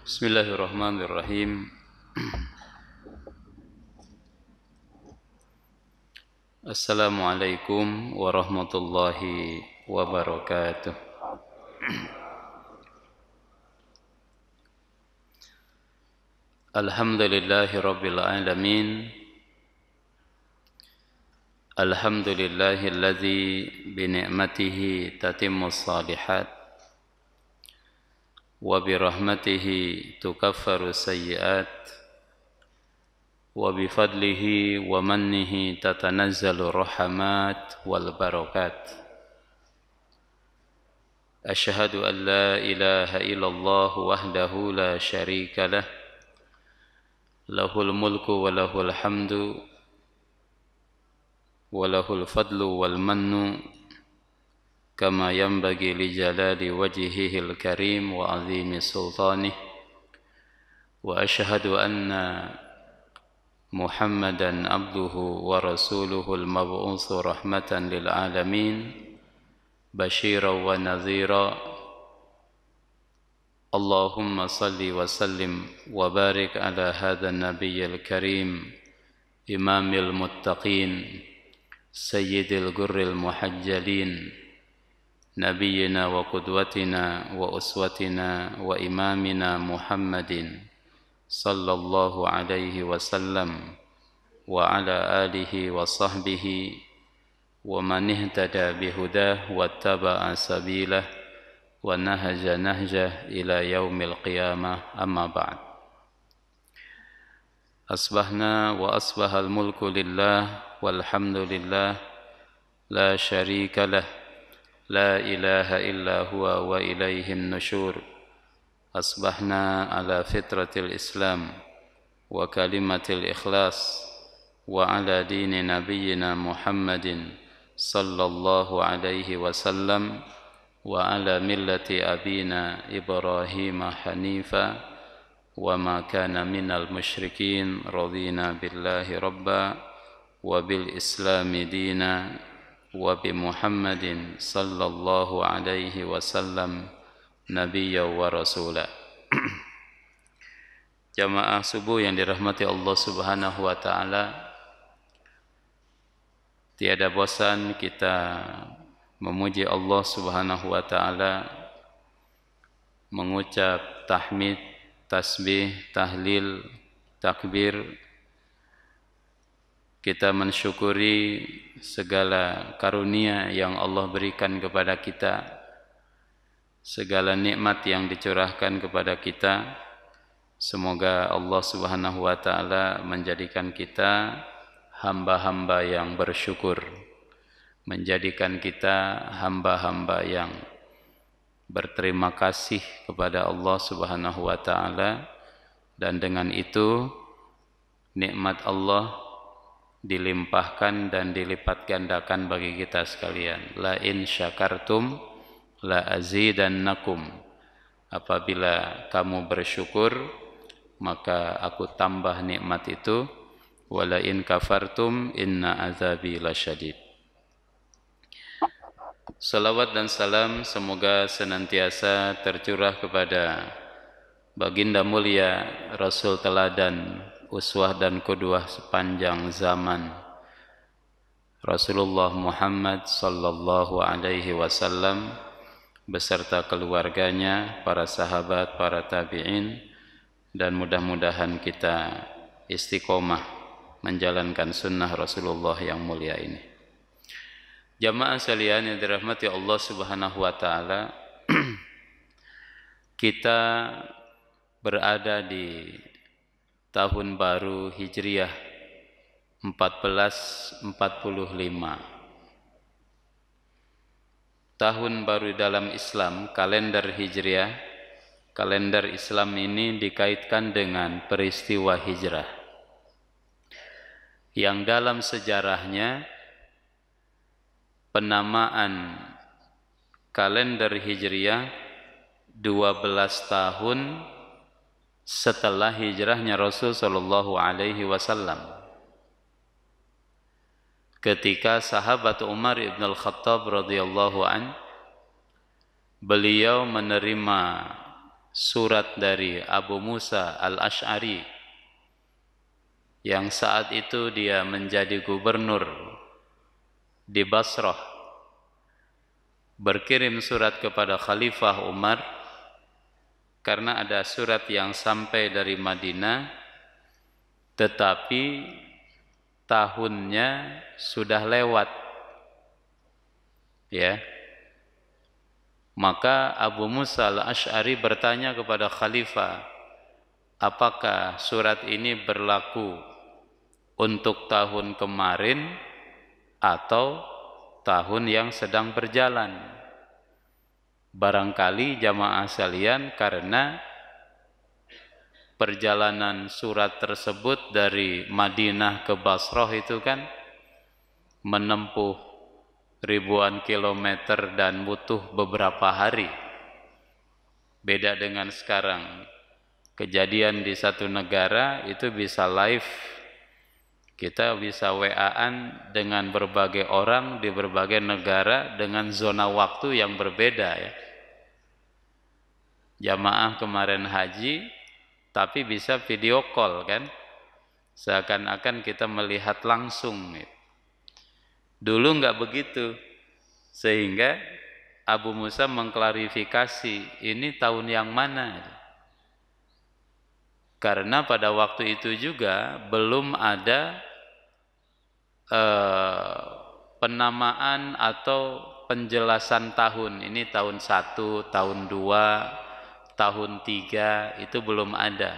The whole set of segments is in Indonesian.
Bismillahirrahmanirrahim. Assalamualaikum warahmatullahi wabarakatuh. Alhamdulillahi rabbil alamin. Alhamdulillahilladzi bi ni'matihi tatimmus shalihat wa bi rahmatihi tukaffaru sayyi'at wa bi fadlihi wa mannihi tatanazzalu rahamat wal barakat. Asyhadu an la ilaha illallah wahdahu la syarika lah, lahul mulku wa lahul hamdu wa lahul fadlu wal mannu kama yanbaghi li jalali wajhihil karim wa azimi sultanih. Wa asyhadu anna Muhammadan abduhu wa rasuluhul mab'utsu rahmatan lil alamin basyiran wa nadhira. Allahumma salli wa sallim wa barik ala hadzal nabiyyil karim imamil muttaqin sayyidil gurril muhajjalin nabiyyina wa qudwatina wa uswatina wa imamina Muhammadin sallallahu alaihi wasallam wa ala alihi wa sahbihi wa man ihtada bihudah wa taba'a sabilah wa nahaja nahjah ila yaumil qiyamah, amma ba'd. Asbahna wa asbahal mulku lillah walhamdulillah la syarika lah, la ilaha illa huwa wa ilaihin nusyur. Asbahna ala fitratil islam wa kalimatil ikhlas wa ala dini nabiyyina Muhammadin sallallahu alaihi wasallam wa ala millati abina Ibrahim hanifa wa ma kana minal musyrikin. Radina billahi rabba wa bil islami dina wa bi Muhammadin sallallahu alaihi wasallam nabiyya wa rasula. Jamaah subuh yang dirahmati Allah Subhanahu wa taala, tiada bosan kita memuji Allah Subhanahu wa taala, mengucap tahmid, tasbih, tahlil, takbir. Kita mensyukuri segala karunia yang Allah berikan kepada kita, segala nikmat yang dicurahkan kepada kita. Semoga Allah Subhanahu wa taala menjadikan kita hamba-hamba yang bersyukur, menjadikan kita hamba-hamba yang berterima kasih kepada Allah Subhanahu wa taala, dan dengan itu nikmat Allah dilimpahkan dan dilipat gandakan bagi kita sekalian. La in syakartum la azidannakum. Apabila kamu bersyukur, maka aku tambah nikmat itu. Wala in kafartum inna azabi lasyadid. Salawat dan salam semoga senantiasa tercurah kepada baginda mulia, Rasul teladan, uswah dan qudwah sepanjang zaman, Rasulullah Muhammad sallallahu alaihi wasallam beserta keluarganya, para sahabat, para tabi'in, dan mudah-mudahan kita istiqomah menjalankan sunnah Rasulullah yang mulia ini. Jamaah sekalian yang dirahmati Allah Subhanahu wa taala, kita berada di tahun baru Hijriah 1445. Tahun baru dalam Islam, kalender Hijriah, kalender Islam ini dikaitkan dengan peristiwa hijrah yang dalam sejarahnya penamaan kalender Hijriah 12 tahun setelah hijrahnya Rasul sallallahu alaihi wasallam. Ketika sahabat Umar ibn al-Khattab radhiyallahu an, beliau menerima surat dari Abu Musa al-Ash'ari yang saat itu dia menjadi gubernur di Basrah, berkirim surat kepada Khalifah Umar karena ada surat yang sampai dari Madinah tetapi tahunnya sudah lewat, ya. Maka Abu Musa al-Ash'ari bertanya kepada Khalifah, apakah surat ini berlaku untuk tahun kemarin atau tahun yang sedang berjalan? Barangkali jamaah sekalian, karena perjalanan surat tersebut dari Madinah ke Basrah itu kan menempuh ribuan kilometer dan butuh beberapa hari. Beda dengan sekarang, kejadian di satu negara itu bisa live, kita bisa WA-an dengan berbagai orang di berbagai negara dengan zona waktu yang berbeda, ya. Jamaah kemarin haji tapi bisa video call kan, seakan-akan kita melihat langsung, ya. Dulu nggak begitu, sehingga Abu Musa mengklarifikasi ini tahun yang mana, karena pada waktu itu juga belum ada penamaan atau penjelasan tahun, ini tahun 1, tahun 2, tahun 3, itu belum ada.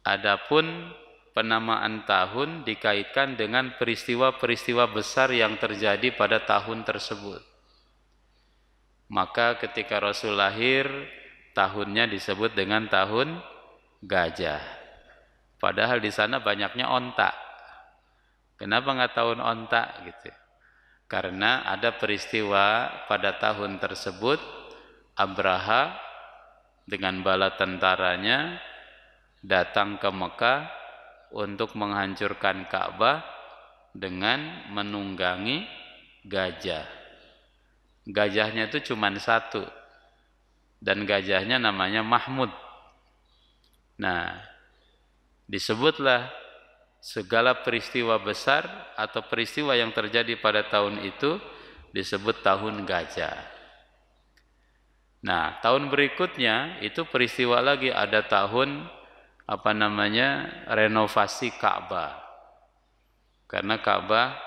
Adapun penamaan tahun dikaitkan dengan peristiwa-peristiwa besar yang terjadi pada tahun tersebut. Maka ketika Rasul lahir, tahunnya disebut dengan tahun gajah. Padahal di sana banyaknya onta. Kenapa nggak tahun onta gitu? Karena ada peristiwa pada tahun tersebut, Abraha dengan bala tentaranya datang ke Mekah untuk menghancurkan Ka'bah dengan menunggangi gajah. Gajahnya itu cuma satu, dan gajahnya namanya Mahmud. Nah, disebutlah segala peristiwa besar atau peristiwa yang terjadi pada tahun itu disebut tahun gajah. Nah, tahun berikutnya itu peristiwa lagi, ada tahun renovasi Ka'bah. Karena Ka'bah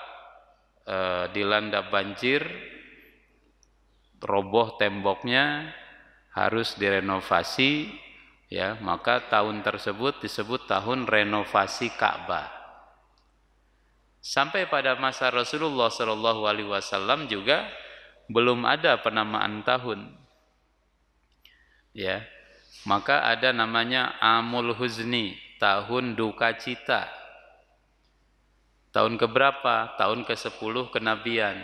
dilanda banjir, roboh temboknya, harus direnovasi, ya, maka tahun tersebut disebut tahun renovasi Ka'bah. Sampai pada masa Rasulullah SAW juga belum ada penamaan tahun, ya. Maka ada namanya Amul Huzni, tahun duka cita. Tahun keberapa? Tahun ke-10 kenabian.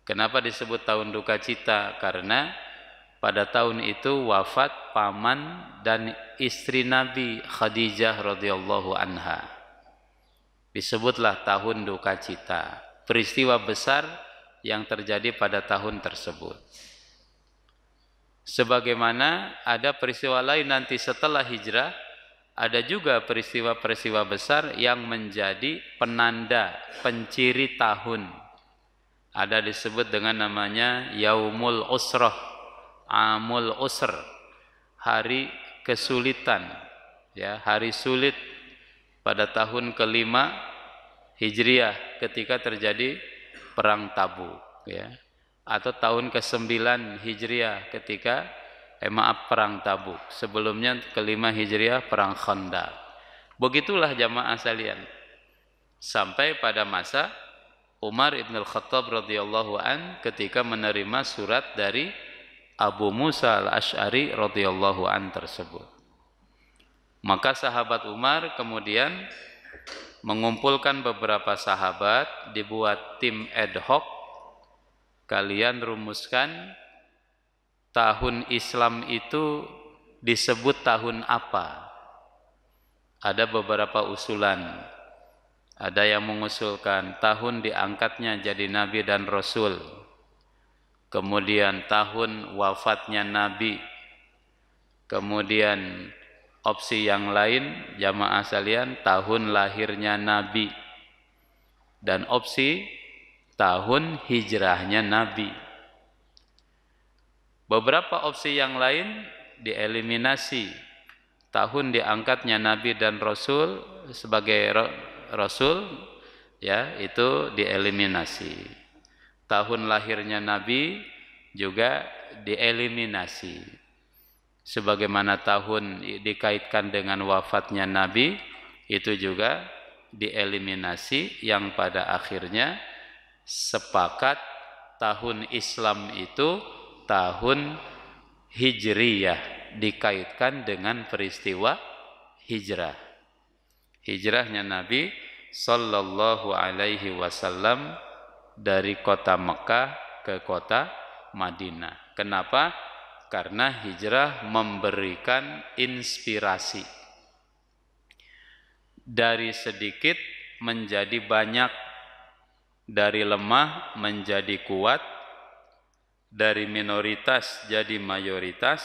Kenapa disebut tahun duka cita? Karena pada tahun itu wafat paman dan istri Nabi Khadijah radhiyallahu anha. Disebutlah tahun duka cita, peristiwa besar yang terjadi pada tahun tersebut. Sebagaimana ada peristiwa lain nanti setelah hijrah, ada juga peristiwa-peristiwa besar yang menjadi penanda, penciri tahun. Ada disebut dengan namanya Yaumul Usrah, Amul Usr, hari kesulitan, ya, hari sulit pada tahun kelima Hijriah ketika terjadi perang Tabuk, ya. Atau tahun ke-9 Hijriah ketika perang Tabuk. Sebelumnya kelima Hijriah perang Khandaq. Begitulah jamaah sekalian. Sampai pada masa Umar ibn al-Khattab radhiyallahu an ketika menerima surat dari Abu Musa al-Ash'ari radhiyallahu an tersebut. Maka sahabat Umar kemudian mengumpulkan beberapa sahabat, dibuat tim ad hoc. Kalian rumuskan tahun Islam itu disebut tahun apa? Ada beberapa usulan. Ada yang mengusulkan tahun diangkatnya jadi Nabi dan Rasul. Kemudian tahun wafatnya Nabi Kemudian opsi yang lain jamaah sekalian tahun lahirnya Nabi, dan opsi tahun hijrahnya Nabi. Beberapa opsi yang lain dieliminasi. Tahun diangkatnya Nabi dan Rasul sebagai Rasul, ya, itu dieliminasi. Tahun lahirnya Nabi juga dieliminasi. Sebagaimana tahun dikaitkan dengan wafatnya Nabi, itu juga dieliminasi, yang pada akhirnya sepakat tahun Islam itu tahun Hijriyah, dikaitkan dengan peristiwa hijrah. Hijrahnya Nabi sallallahu alaihi wasallam dari kota Mekah ke kota Madinah. Kenapa? Karena hijrah memberikan inspirasi. Dari sedikit menjadi banyak, dari lemah menjadi kuat, dari minoritas jadi mayoritas,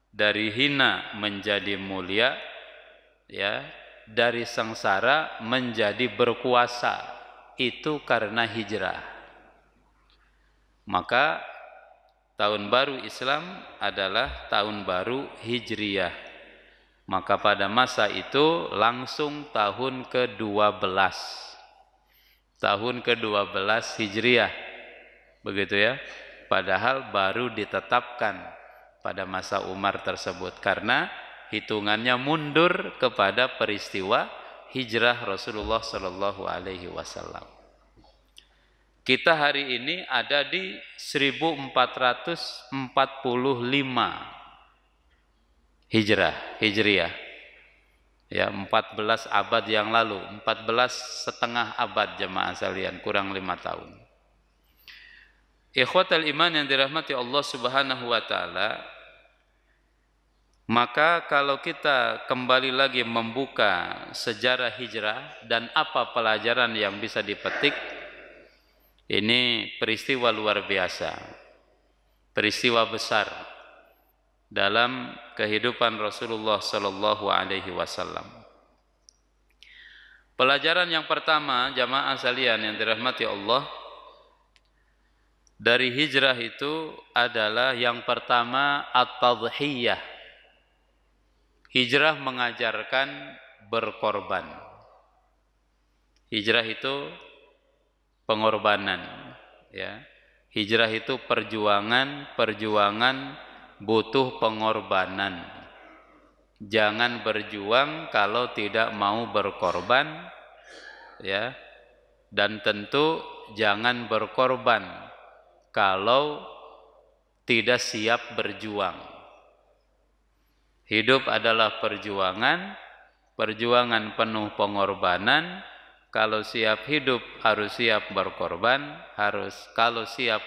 dari hina menjadi mulia, ya, dari sengsara menjadi berkuasa. Itu karena hijrah. Maka tahun baru Islam adalah tahun baru Hijriyah. Maka pada masa itu langsung tahun ke-12. Tahun ke-12 Hijriyah. Begitu ya. Padahal baru ditetapkan pada masa Umar tersebut, karena hitungannya mundur kepada peristiwa hijrah Rasulullah Shallallahu Alaihi Wasallam. Kita hari ini ada di 1445 Hijriyah, ya, 14 abad yang lalu, 14,5 abad jemaah sekalian, kurang 5 tahun. Ikhwatal iman yang dirahmati Allah Subhanahu wa taala, maka kalau kita kembali lagi membuka sejarah hijrah dan apa pelajaran yang bisa dipetik, ini peristiwa luar biasa, peristiwa besar dalam kehidupan Rasulullah sallallahu alaihi wasallam. Pelajaran yang pertama jamaah sekalian yang dirahmati Allah, dari hijrah itu adalah yang pertama at-tadhiyah. Hijrah mengajarkan berkorban. Hijrah itu pengorbanan, ya. Hijrah itu perjuangan butuh pengorbanan. Jangan berjuang kalau tidak mau berkorban, ya. Dan tentu jangan berkorban kalau tidak siap berjuang. Hidup adalah perjuangan penuh pengorbanan. Kalau siap hidup harus siap berkorban, kalau siap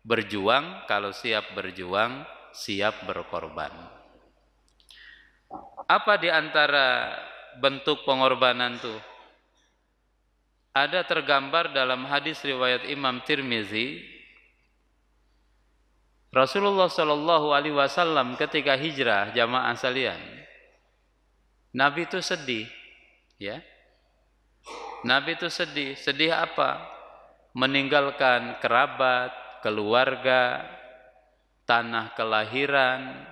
berjuang, kalau siap berjuang, siap berkorban. Apa di antara bentuk pengorbanan itu? Ada tergambar dalam hadis riwayat Imam Tirmizi, Rasulullah Shallallahu Alaihi Wasallam ketika hijrah jamaah sekalian, Nabi itu sedih, ya. Nabi itu sedih. Sedih apa? Meninggalkan kerabat, keluarga, tanah kelahiran.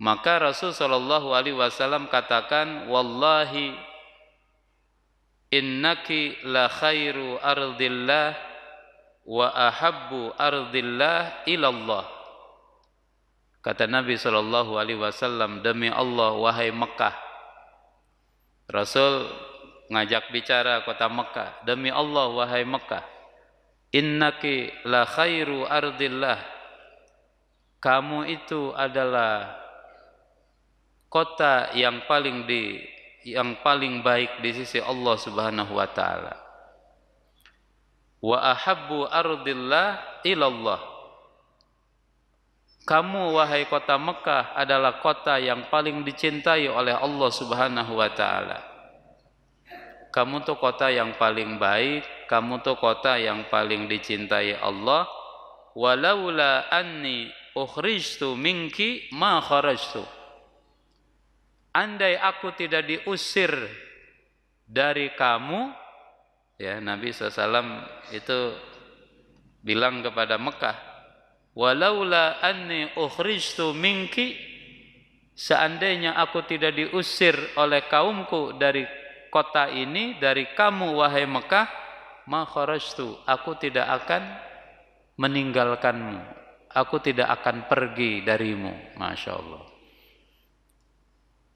Maka Rasul Shallallahu Alaihi Wasallam katakan, wallahi innaki la khairu ardillah wa ahabbu ardillah ilallah. Kata Nabi sallallahu alaihi wasallam, demi Allah wahai Mekah. Rasul ngajak bicara kota Mekah, demi Allah wahai Mekah, innaki la khairu ardillah, kamu itu adalah kota yang paling baik di sisi Allah Subhanahu wa taala. Wa ahabbu ardillah ilallah, kamu wahai kota Mekah adalah kota yang paling dicintai oleh Allah Subhanahu wa taala. Kamu tuh kota yang paling baik, kamu tuh kota yang paling dicintai Allah. Walaula anni ukhrijtu minki ma kharajtu. Andai aku tidak diusir dari kamu, ya Nabi SAW itu bilang kepada Mekah, walaula anni ukhrijtu minki, seandainya aku tidak diusir oleh kaumku dari kota ini, dari kamu wahai Mekah, ma kharajtu, aku tidak akan meninggalkanmu, aku tidak akan pergi darimu. Masya Allah.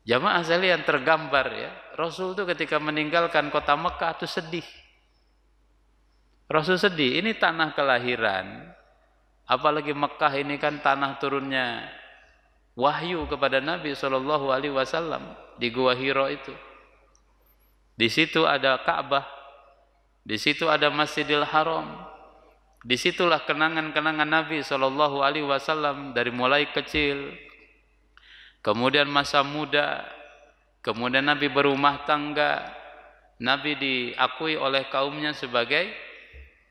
Jamaah sekalian, tergambar ya, Rasul itu ketika meninggalkan kota Mekah itu sedih. Rasul sedih, ini tanah kelahiran, apalagi Mekah ini kan tanah turunnya wahyu kepada Nabi SAW di Gua Hiro itu. Di situ ada Ka'bah, di situ ada Masjidil Haram. Disitulah kenangan-kenangan Nabi SAW dari mulai kecil, kemudian masa muda, kemudian Nabi berumah tangga. Nabi diakui oleh kaumnya sebagai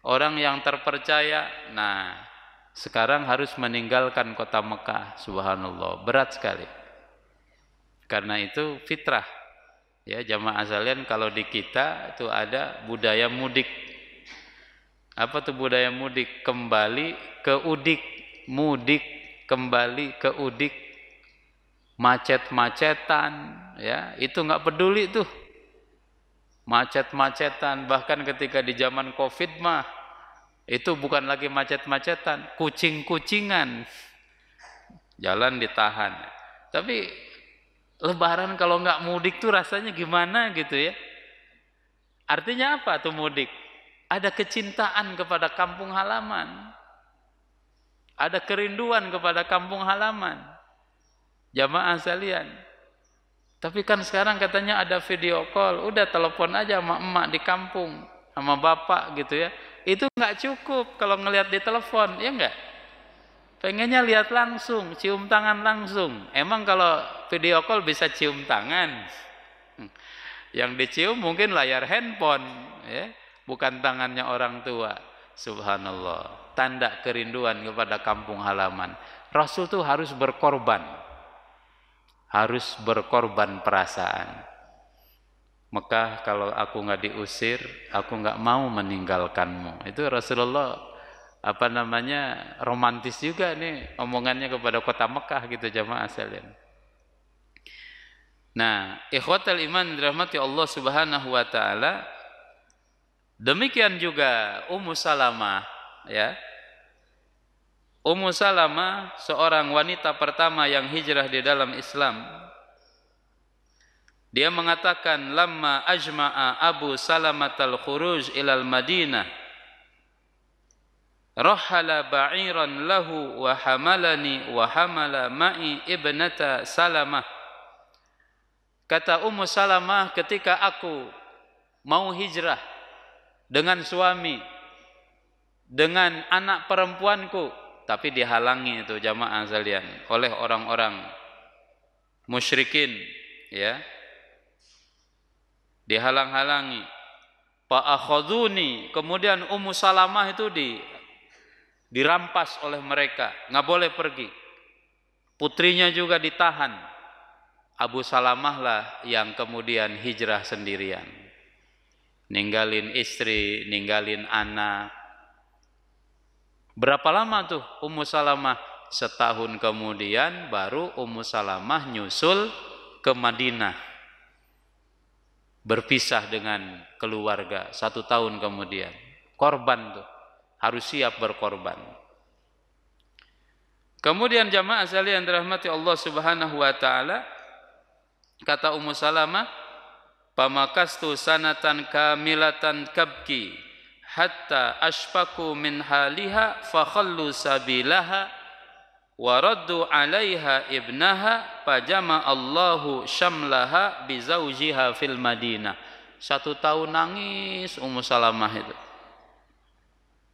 orang yang terpercaya. Nah, sekarang harus meninggalkan kota Mekah. Subhanallah, berat sekali. Karena itu fitrah. Ya, jamaah sekalian, kalau di kita itu ada budaya mudik. Apa tuh budaya mudik? Kembali ke udik. Mudik kembali ke udik. Macet-macetan, ya, itu nggak peduli tuh. Macet-macetan, bahkan ketika di zaman Covid mah itu bukan lagi macet-macetan, kucing-kucingan. Jalan ditahan. Tapi Lebaran kalau nggak mudik tuh rasanya gimana gitu ya. Artinya apa tuh mudik? Ada kecintaan kepada kampung halaman. Ada kerinduan kepada kampung halaman. Jamaah sekalian. Tapi kan sekarang katanya ada video call, udah telepon aja sama emak di kampung, sama bapak gitu ya. Itu nggak cukup kalau ngelihat di telepon, ya enggak? Pengennya lihat langsung, cium tangan langsung. Emang kalau video call bisa cium tangan? Yang dicium mungkin layar handphone, ya, bukan tangannya orang tua. Subhanallah, tanda kerinduan kepada kampung halaman. Rasul tuh harus berkorban. Harus berkorban perasaan. Mekah, kalau aku nggak diusir, aku nggak mau meninggalkanmu. Itu Rasulullah romantis juga nih omongannya kepada kota Mekah gitu, jamaah sekalian. Nah, ikhwatal iman dirahmati Allah Subhanahu wa taala, demikian juga Ummu Salamah, ya. Ummu Salamah seorang wanita pertama yang hijrah di dalam Islam. Dia mengatakan, lamma ajma'a Abu Salamatal khuruj ilal Madinah, rahala ba'iran lahu wa hamalani wa hamala ma'i ibnata Salamah. Kata Ummu Salamah, ketika aku mau hijrah dengan suami, dengan anak perempuanku, tapi dihalangi itu jamaah sekalian oleh orang-orang musyrikin, ya. Dihalang-halangi. Fa'akhaduni, kemudian Ummu Salamah itu dirampas oleh mereka, nggak boleh pergi. Putrinya juga ditahan. Abu Salamah lah yang kemudian hijrah sendirian. Ninggalin istri, ninggalin anak. Berapa lama tuh Ummu Salamah? Setahun kemudian baru Ummu Salamah nyusul ke Madinah. Berpisah dengan keluarga 1 tahun kemudian. Korban tuh, harus siap berkorban. Kemudian jamaah sekalian dirahmati Allah Subhanahu wa taala, kata Ummu Salamah, pamakastu sanatan kamilatan kabki hatta ashfaku min haliha fakhallu sabilaha wa raddu alaiha ibnaha fajama Allahu syamlaha bizaujiha fil Madinah. 1 tahun nangis Ummu Salamah itu,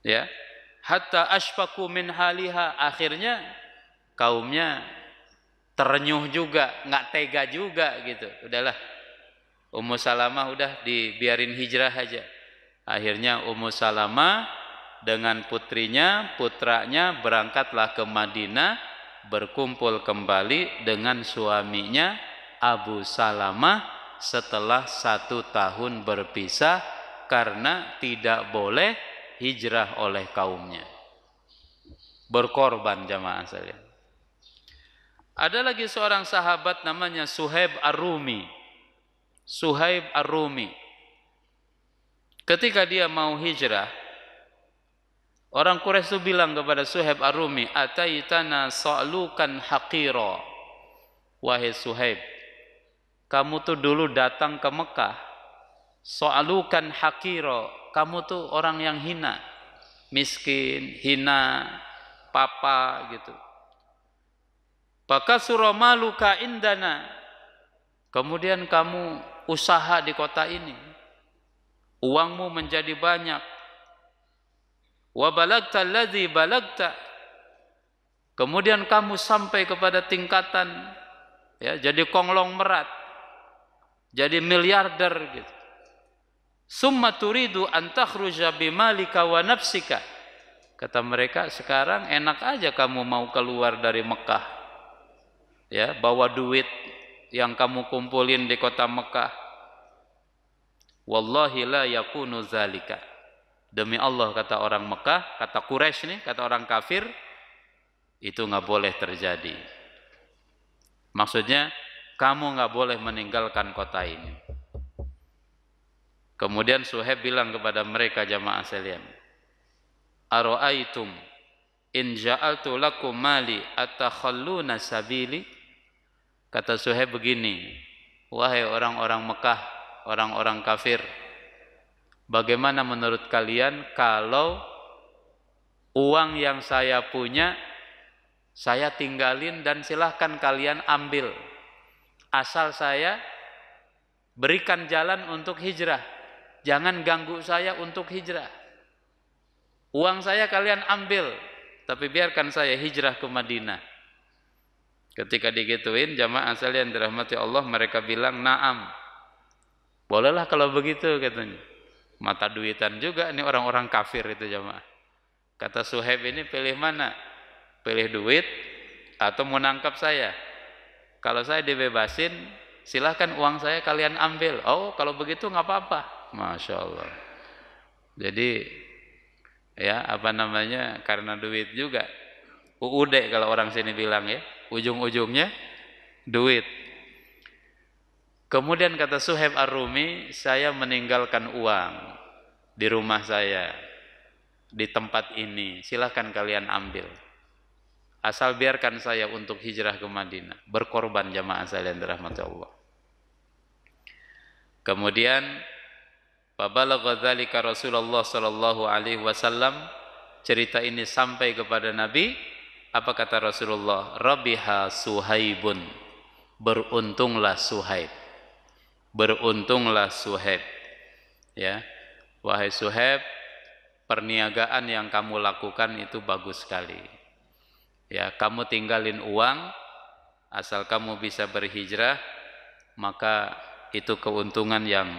ya, hatta ashfaku min haliha, akhirnya kaumnya terenyuh juga, nggak tega juga gitu. Udahlah, Ummu Salamah udah dibiarin hijrah aja. Akhirnya Ummu Salamah dengan putrinya, putranya berangkatlah ke Madinah, berkumpul kembali dengan suaminya Abu Salamah setelah 1 tahun berpisah karena tidak boleh hijrah oleh kaumnya. Berkorban jamaah sekalian. Ada lagi seorang sahabat namanya Suhaib Ar-Rumi. Suhaib Ar-Rumi. Ketika dia mau hijrah, orang Quraisy itu bilang kepada Suhaib Ar-Rumi, "Ataitana sa'lukan haqira." Wahai Suhaib, kamu tuh dulu datang ke Mekah, sa'lukan haqira, kamu tuh orang yang hina, miskin, hina, papa gitu. Pakasura maluka indana. Kemudian kamu usaha di kota ini, uangmu menjadi banyak. Wa balagta alladzi balagta. Kemudian kamu sampai kepada tingkatan ya, jadi konglomerat, jadi miliarder gitu. Summa turidu an takhruja bimalika wa nafsika. Kata mereka, sekarang enak aja kamu mau keluar dari Mekah, ya, bawa duit yang kamu kumpulin di kota Mekah. Wallahi la yakunu zalika. Demi Allah, kata orang Mekah, kata Quraisy nih, kata orang kafir, itu nggak boleh terjadi. Maksudnya, kamu nggak boleh meninggalkan kota ini. Kemudian Suhaib bilang kepada mereka, jamaah sekalian, "Ara'aitum in ja'altu lakum mali atakhalluna sabili?" Kata Suhaib begini, wahai orang-orang Mekah, orang-orang kafir, bagaimana menurut kalian kalau uang yang saya punya saya tinggalin dan silahkan kalian ambil, asal saya berikan jalan untuk hijrah, jangan ganggu saya untuk hijrah. Uang saya kalian ambil, tapi biarkan saya hijrah ke Madinah. Ketika digituin, jamaah sekalian dirahmati Allah, mereka bilang, "Na'am. Bolehlah kalau begitu," katanya. Mata duitan juga ini orang-orang kafir itu jamaah. Kata Suhaib ini, pilih mana? Pilih duit atau mau nangkap saya? Kalau saya dibebasin, silahkan uang saya kalian ambil. Oh, kalau begitu nggak apa-apa. Masya Allah. Jadi ya apa namanya, karena duit juga. UUD kalau orang sini bilang ya, ujung-ujungnya duit. Kemudian kata Suhaib Ar-Rumi, saya meninggalkan uang di rumah saya, di tempat ini, silahkan kalian ambil, asal biarkan saya untuk hijrah ke Madinah, berkorban jamaah sekalian dirahmati Allah. Kemudian fabalagha dzalika Rasulullah sallallahu alaihi wasallam, cerita ini sampai kepada Nabi. Apa kata Rasulullah? Rabiha Suhaibun, beruntunglah Suhaib, beruntunglah Suhaib, ya, wahai Suhaib, perniagaan yang kamu lakukan itu bagus sekali, ya, kamu tinggalin uang, asal kamu bisa berhijrah, maka itu keuntungan yang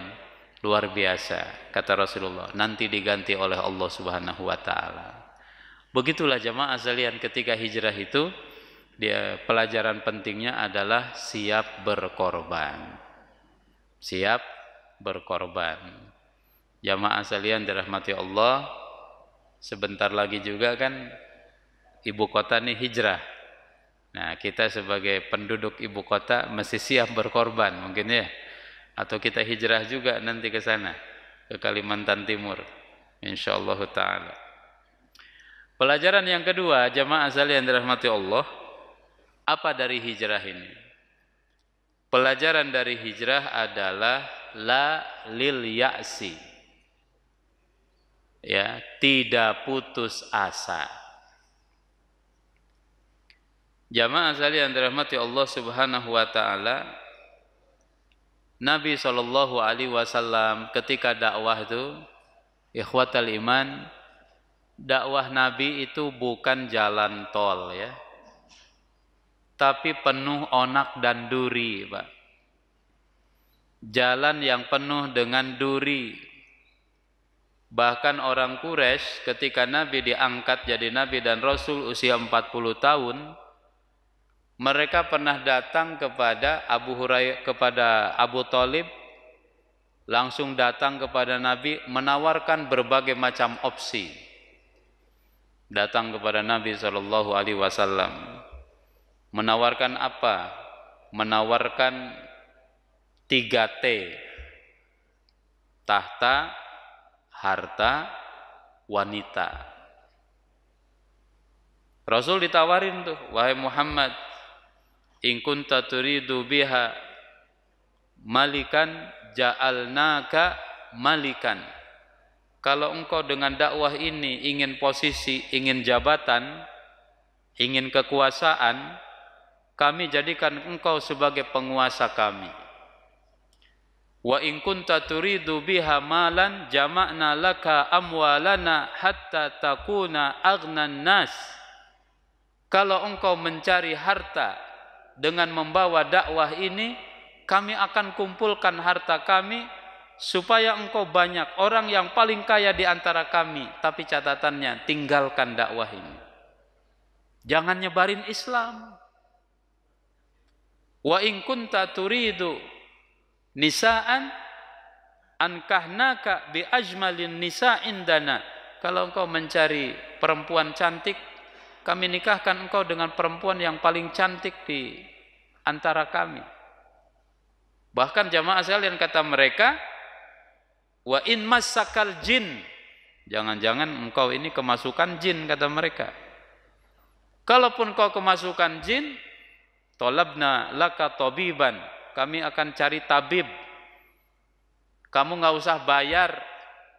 luar biasa, kata Rasulullah, nanti diganti oleh Allah Subhanahu wa taala. Begitulah jamaah sekalian, ketika hijrah itu dia pelajaran pentingnya adalah siap berkorban. Siap berkorban. Jamaah sekalian dirahmati Allah, sebentar lagi juga kan ibu kota ini hijrah. Nah, kita sebagai penduduk ibu kota mesti siap berkorban mungkin ya. Atau kita hijrah juga nanti ke sana, ke Kalimantan Timur, insyaallah taala. Pelajaran yang kedua, jamaah sekalian dirahmati Allah, apa dari hijrah ini? Pelajaran dari hijrah adalah la lil ya'si, ya, tidak putus asa. Jamaah sekalian dirahmati Allah Subhanahu wa taala, Nabi sallallahu alaihi wasallam ketika dakwah itu, ikhwatal iman, dakwah Nabi itu bukan jalan tol ya, tapi penuh onak dan duri, Pak. Jalan yang penuh dengan duri. Bahkan orang Quraisy ketika Nabi diangkat jadi Nabi dan Rasul usia 40 tahun, mereka pernah datang kepada Abu Thalib, langsung datang kepada Nabi menawarkan berbagai macam opsi. Datang kepada Nabi SAW menawarkan apa? Menawarkan 3T: tahta, harta, wanita. Rasul ditawarin tuh, wahai Muhammad, in kunta turidu biha malikan ja'alnaka malikan. Kalau engkau dengan dakwah ini ingin posisi, ingin jabatan, ingin kekuasaan, kami jadikan engkau sebagai penguasa kami. Wa in kunta turidu biha malan jama'na laka amwalana hatta takuna aghnan nas. Kalau engkau mencari harta dengan membawa dakwah ini, kami akan kumpulkan harta kami supaya engkau banyak orang yang paling kaya di antara kami. Tapi catatannya, tinggalkan dakwah ini, jangan nyebarin Islam. Wa in kunta turidu nisaan ankahnaka bi ajmalin nisa indana. Kalau engkau mencari perempuan cantik, kami nikahkan engkau dengan perempuan yang paling cantik di antara kami. Bahkan jamaah sekalian, kata mereka, wa in massakal jin, jangan-jangan engkau ini kemasukan jin, kata mereka. Kalaupun kau kemasukan jin, tolabna laka tabiban, kami akan cari tabib. Kamu nggak usah bayar,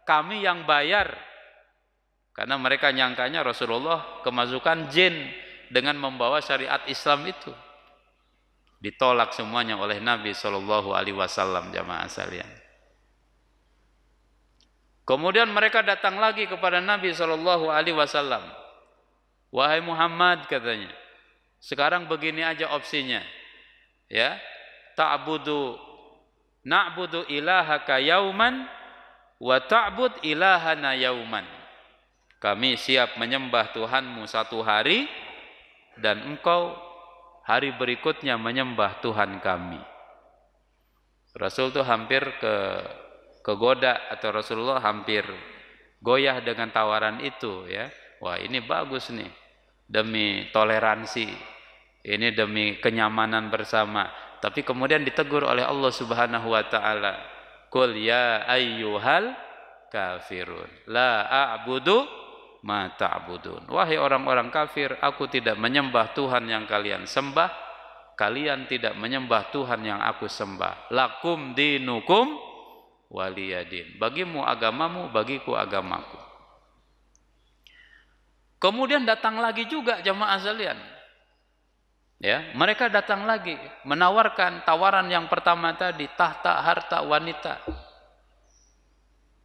kami yang bayar. Karena mereka nyangkanya Rasulullah kemasukan jin dengan membawa syariat Islam itu. Ditolak semuanya oleh Nabi SAW, jamaah sekalian. Kemudian mereka datang lagi kepada Nabi SAW. Wahai Muhammad, katanya, sekarang begini aja opsinya, ya, na'budu ilahaka yauman wa ta'bud ilahana yauman. Kami siap menyembah Tuhanmu satu hari, dan engkau hari berikutnya menyembah Tuhan kami. Rasul tuh hampir kegoda, atau Rasulullah hampir goyah dengan tawaran itu, ya. Wah, ini bagus nih, demi toleransi, ini demi kenyamanan bersama. Tapi kemudian ditegur oleh Allah Subhanahu wa taala, qul ya ayyuhal kafirun la a'budu ma ta'budun. Wahai orang-orang kafir, aku tidak menyembah Tuhan yang kalian sembah, kalian tidak menyembah Tuhan yang aku sembah. Lakum dinukum waliyadin. Bagimu agamamu, bagiku agamaku. Kemudian datang lagi juga jamaah sekalian, ya, mereka datang lagi menawarkan tawaran yang pertama tadi, tahta, harta, wanita.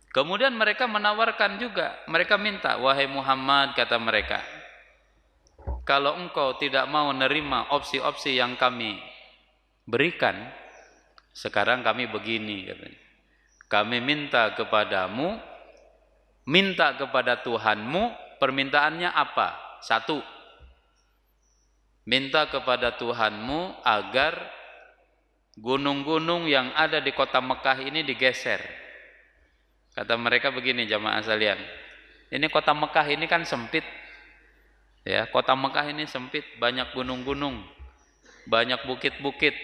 Kemudian mereka menawarkan juga, mereka minta, wahai Muhammad, kata mereka, kalau engkau tidak mau menerima opsi-opsi yang kami berikan, sekarang kami begini, katanya, kami minta kepadamu, minta kepada Tuhanmu. Permintaannya apa? Satu, minta kepada Tuhanmu agar gunung-gunung yang ada di kota Mekah ini digeser. Kata mereka begini, jamaah sekalian, ini kota Mekah ini kan sempit, ya, kota Mekah ini sempit, banyak gunung-gunung, banyak bukit-bukit.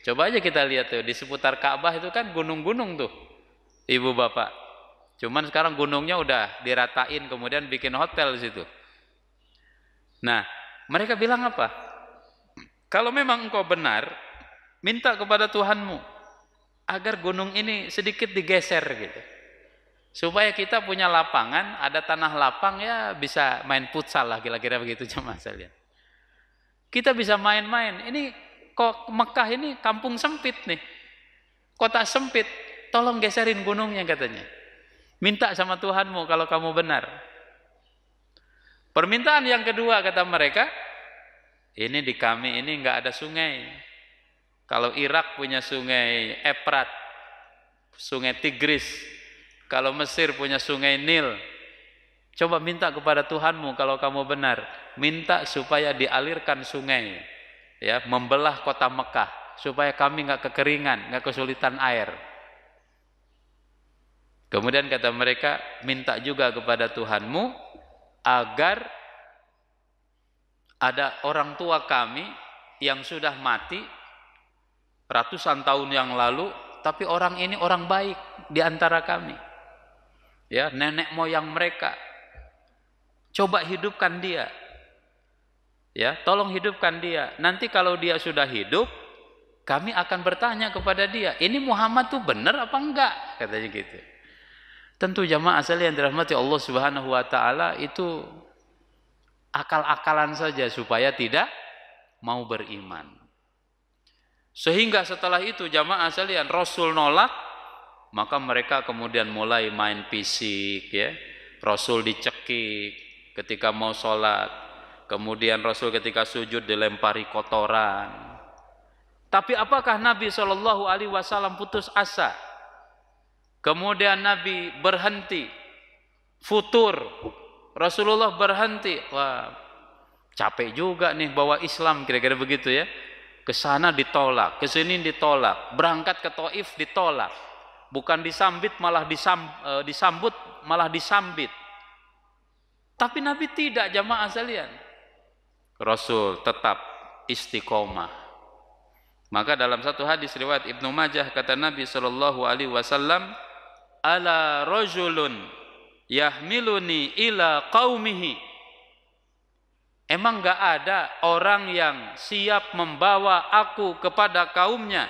Coba aja kita lihat tuh, di seputar Ka'bah itu kan gunung-gunung tuh, ibu bapak. Cuman sekarang gunungnya udah diratain, kemudian bikin hotel di situ. Nah, mereka bilang apa? Kalau memang engkau benar, minta kepada Tuhanmu agar gunung ini sedikit digeser gitu, supaya kita punya lapangan, ada tanah lapang, ya bisa main futsal lah, kira-kira begitu jemaah sekalian. Kita bisa main-main. Ini kok Mekah ini kampung sempit nih, kota sempit, tolong geserin gunungnya, katanya. Minta sama Tuhanmu kalau kamu benar. Permintaan yang kedua, kata mereka, ini di kami ini enggak ada sungai. Kalau Irak punya sungai Efrat, sungai Tigris, Kalau Mesir punya sungai Nil, coba minta kepada Tuhanmu kalau kamu benar, minta supaya dialirkan sungai, ya, membelah kota Mekah, supaya kami nggak kekeringan, nggak kesulitan air. Kemudian kata mereka, minta juga kepada Tuhanmu agar ada orang tua kami yang sudah mati ratusan tahun yang lalu, tapi orang ini orang baik di antara kami. Ya, nenek moyang mereka. Coba hidupkan dia. Ya, tolong hidupkan dia. Nanti kalau dia sudah hidup, kami akan bertanya kepada dia, ini Muhammad tuh benar apa enggak? Katanya gitu. Tentu jamaah sekalian dirahmati Allah Subhanahu wa taala, itu akal-akalan saja supaya tidak mau beriman. Sehingga setelah itu jamaah sekalian, Rasul nolak, maka mereka kemudian mulai main fisik, ya. Rasul dicekik ketika mau sholat, kemudian Rasul ketika sujud dilempari kotoran. Tapi apakah Nabi SAW putus asa? Kemudian Nabi berhenti, futur, Rasulullah berhenti. Wah, capek juga nih bawa Islam, kira-kira begitu ya. Ke sana ditolak, ke sini ditolak, berangkat ke Taif ditolak, bukan disambut malah disambit. Tapi Nabi tidak, jamaah sekalian. Rasul tetap istiqomah. Maka dalam satu hadis riwayat Ibnu Majah, kata Nabi SAW, ala rajulun yahmiluni ila qaumihi. Emang enggak ada orang yang siap membawa aku kepada kaumnya?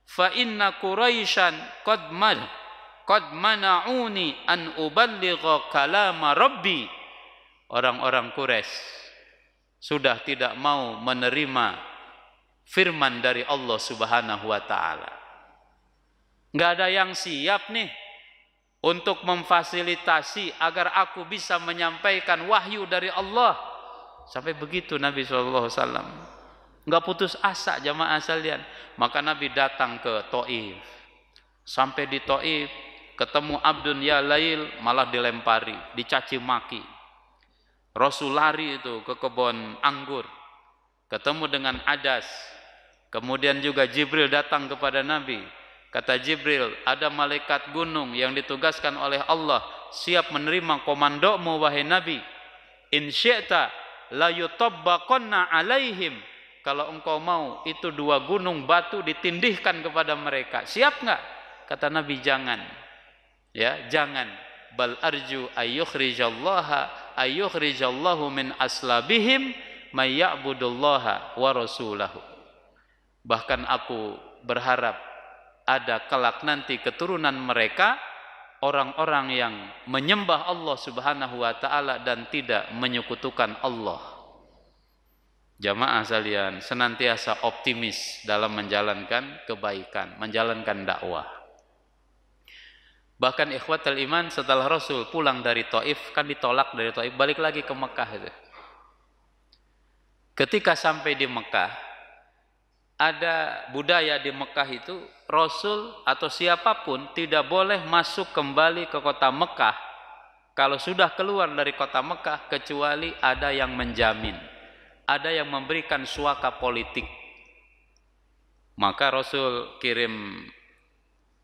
Fa inna Quraisyan qad mana'uni an uballigha kalama rabbi. Orang-orang Quraisy sudah tidak mau menerima firman dari Allah Subhanahu wa taala. Enggak ada yang siap nih untuk memfasilitasi agar aku bisa menyampaikan wahyu dari Allah. Sampai begitu Nabi SAW. Enggak putus asa jamaah sekalian. Maka Nabi datang ke Taif. Sampai di Taif ketemu Abdun ya Lail, malah dilempari, dicaci maki. Rasul lari itu ke kebun anggur, ketemu dengan Adas. Kemudian juga Jibril datang kepada Nabi. Kata Jibril, ada malaikat gunung yang ditugaskan oleh Allah, siap menerima komandomu wahai Nabi. In syi'ta la yutabbaqanna alaihim. Kalau engkau mau, itu dua gunung batu ditindihkan kepada mereka. Siap enggak? Kata Nabi, jangan. Ya, jangan. Bal arju ayyukhrijallahu min aslabihim may ya'budullaha wa rasulahu. Bahkan aku berharap ada kelak nanti keturunan mereka orang-orang yang menyembah Allah Subhanahu wa taala dan tidak menyekutukan Allah. Jamaah sekalian, senantiasa optimis dalam menjalankan kebaikan, menjalankan dakwah. Bahkan ikhwatul iman, setelah Rasul pulang dari Taif, kan ditolak dari Taif, balik lagi ke Mekah itu. Ketika sampai di Mekah, ada budaya di Mekah itu, Rasul atau siapapun tidak boleh masuk kembali ke kota Mekah kalau sudah keluar dari kota Mekah, kecuali ada yang menjamin, ada yang memberikan suaka politik. Maka Rasul kirim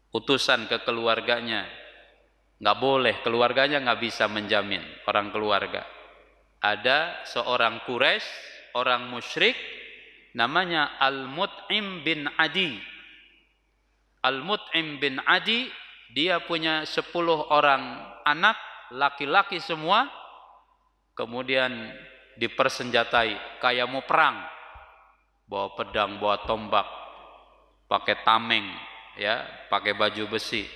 utusan ke keluarganya. Nggak boleh, keluarganya nggak bisa menjamin, orang keluarga. Ada seorang Quraisy, orang musyrik, namanya Al-Mut'im bin Adi. Al-Mut'im bin Adi, dia punya 10 orang anak, laki-laki semua, kemudian dipersenjatai, kayak mau perang, bawa pedang, bawa tombak, pakai tameng, ya, pakai baju besi.